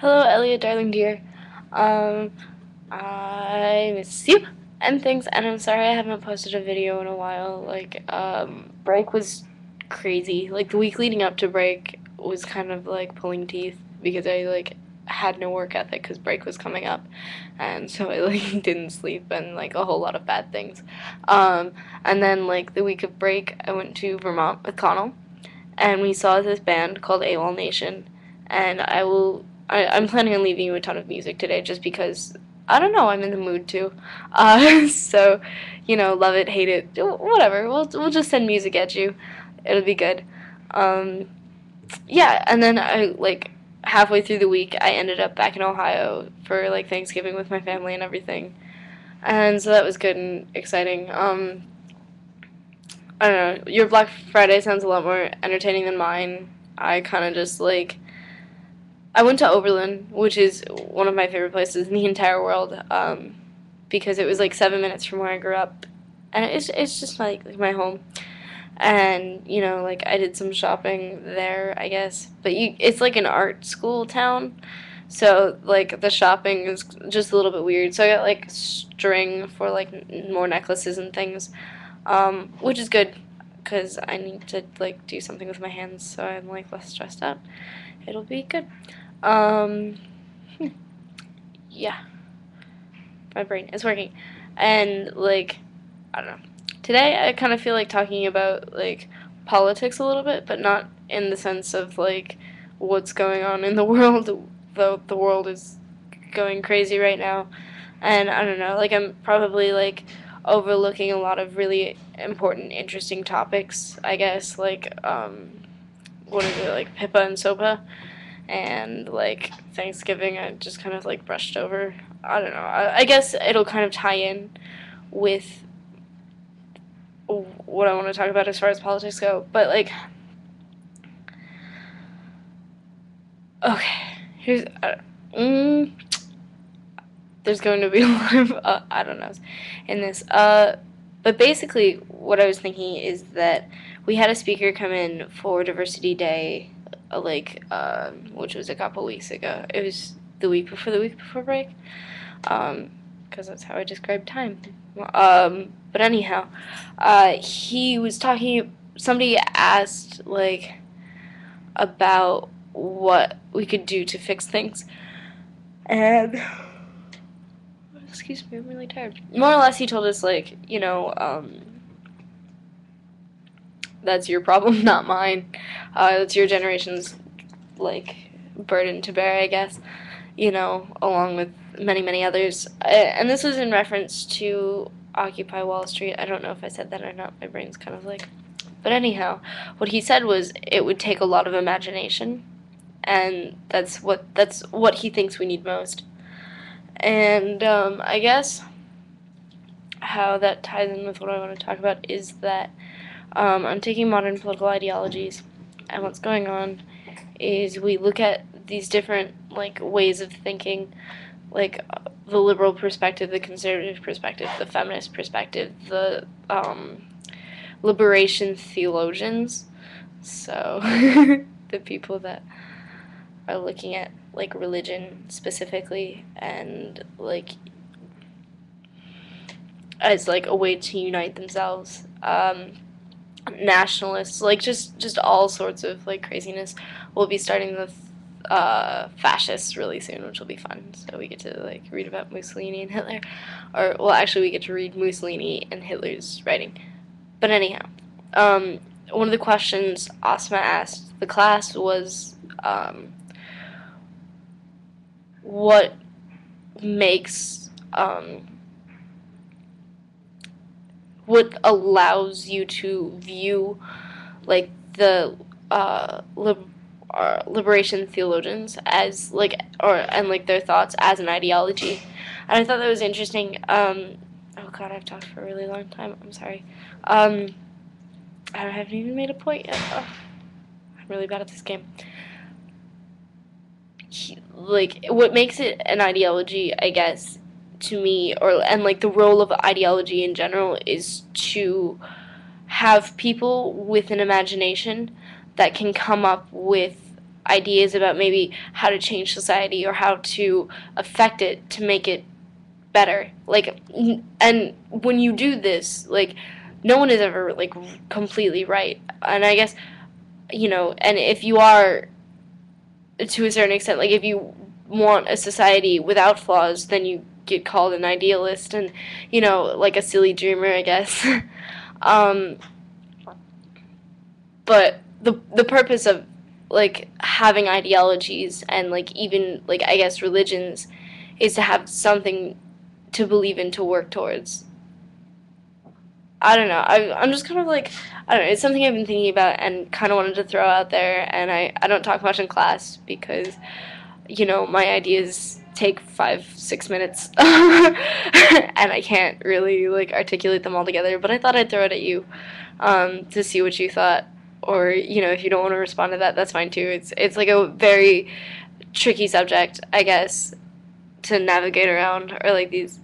Hello, Elliot, darling dear. Um, I miss you and things, and I'm sorry I haven't posted a video in a while. Break was crazy. Like, the week leading up to break was kind of like pulling teeth because had no work ethic because break was coming up, and so I didn't sleep and a whole lot of bad things. Um, and then the week of break, I went to Vermont with Connell, and we saw this band called AWOL Nation, and I'm planning on leaving you a ton of music today just because I don't know, I'm in the mood to. So, love it, hate it, whatever. We'll just send music at you. It'll be good. Um, yeah, and then halfway through the week, I ended up back in Ohio for Thanksgiving with my family and everything, and so that was good and exciting. I don't know. Your Black Friday sounds a lot more entertaining than mine. I kind of just I went to Oberlin, which is one of my favorite places in the entire world, because it was 7 minutes from where I grew up, and it's just my home. And I did some shopping there, I guess. But it's like an art school town, so the shopping is just a little bit weird. So I got string for more necklaces and things, which is good because I need to do something with my hands, so I'm less stressed out. It'll be good. Um, yeah, my brain is working, and I don't know. Today I kind of feel like talking about politics a little bit, but not in the sense of what's going on in the world, though the world is going crazy right now, and I don't know. I'm probably overlooking a lot of really important, interesting topics. I guess what is it, Pippa and Sopa, and Thanksgiving. I just kind of brushed over. I don't know. I guess it'll kind of tie in with what I want to talk about as far as politics go. But okay, here's there's going to be a lot of I don't know in this. But basically, what I was thinking is that we had a speaker come in for Diversity Day, which was a couple weeks ago. It was the week before break, because that's how I describe time. But anyhow, he was talking. Somebody asked about what we could do to fix things, and excuse me, I'm really tired. More or less, he told us that's your problem, not mine. That's your generation's burden to bear, I guess. Along with many, many others. And this was in reference to Occupy Wall Street. I don't know if I said that or not. My brain's kind of But anyhow, what he said was it would take a lot of imagination, and that's what he thinks we need most. And I guess how that ties in with what I want to talk about is that I'm taking modern political ideologies, and what's going on is we look at these different ways of thinking, the liberal perspective, the conservative perspective, the feminist perspective, the liberation theologians. So the people that are looking at religion specifically and as a way to unite themselves. Nationalists, just all sorts of craziness. We'll be starting with fascists really soon, which will be fun. So we get to read about Mussolini and Hitler, or well, actually, we get to read Mussolini and Hitler's writing. But anyhow, one of the questions Asma asked the class was, what makes what allows you to view the liberation theologians as their thoughts as an ideology, and I thought that was interesting. Oh god, I've talked for a really long time. I'm sorry. I haven't even made a point yet. Oh, I'm really bad at this game. What makes it an ideology, I guess, to me, and the role of ideology in general is to have people with an imagination that can come up with ideas about maybe how to change society or how to affect it to make it better. Like, and when you do this, like, no one is ever like completely right. And I guess, and if you are, to a certain extent, like if you want a society without flaws, then you get called an idealist and, like a silly dreamer, I guess. um, but the purpose of like having ideologies and like even like I guess religions is to have something to believe in, to work towards. I don't know. I'm just kind of like, I don't know. It's something I've been thinking about and kind of wanted to throw out there. And I don't talk much in class because, my ideas take 5-6 minutes and I can't really like articulate them all together. But I thought I'd throw it at you to see what you thought. Or, if you don't want to respond to that, that's fine too. It's like a very tricky subject, I guess, to navigate around, or like these.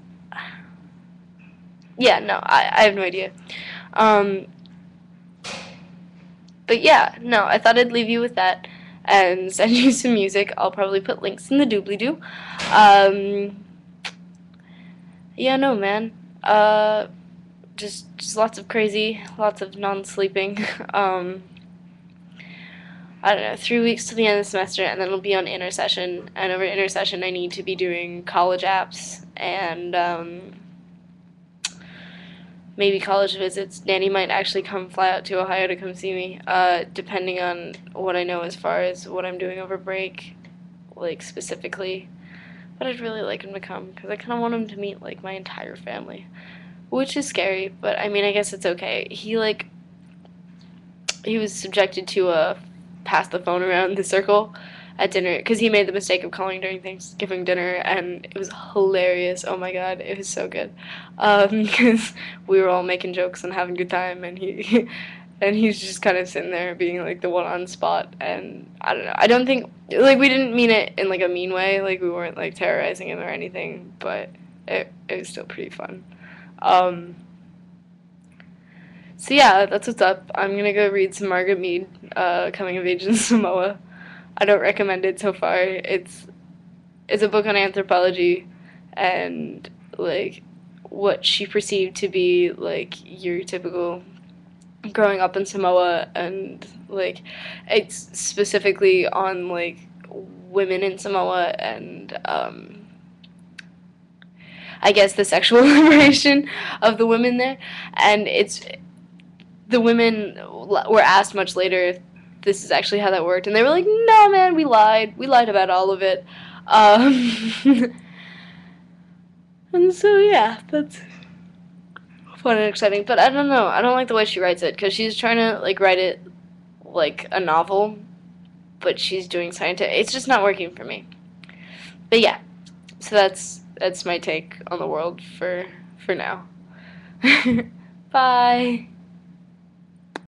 Yeah, no, I have no idea. Um, but yeah, no, I thought I'd leave you with that and send you some music. I'll probably put links in the doobly-doo. Um, yeah, no, man. Just lots of crazy, lots of non-sleeping. I don't know, 3 weeks to the end of the semester, and then it'll be on intersession. And over intersession, I need to be doing college apps and maybe college visits. Danny might actually come fly out to Ohio to come see me, depending on what I know as far as what I'm doing over break, like specifically. But I'd really like him to come because I kind of want him to meet like my entire family, which is scary. But I mean, I guess it's okay. He was subjected to a pass the phone around the circle at dinner because he made the mistake of calling during Thanksgiving dinner, and it was hilarious. Oh my god, it was so good because we were all making jokes and having a good time, and he's just kind of sitting there being like the one on spot. And I don't know. I don't think like we didn't mean it in like a mean way. Like we weren't like terrorizing him or anything, but it was still pretty fun. Um, So yeah, that's what's up. I'm gonna go read some Margaret Mead, Coming of Age in Samoa. I don't recommend it so far. It's a book on anthropology and like what she perceived to be like your typical growing up in Samoa, and like it's specifically on like women in Samoa and I guess the sexual liberation of the women there, and it's the women were asked much later if this is actually how that worked, and they were like, "No, man, we lied. We lied about all of it." And so yeah, that's fun and exciting. But I don't know. I don't like the way she writes it because she's trying to like write it like a novel, but she's doing scientific. It's just not working for me. But yeah, so that's my take on the world for now. Bye.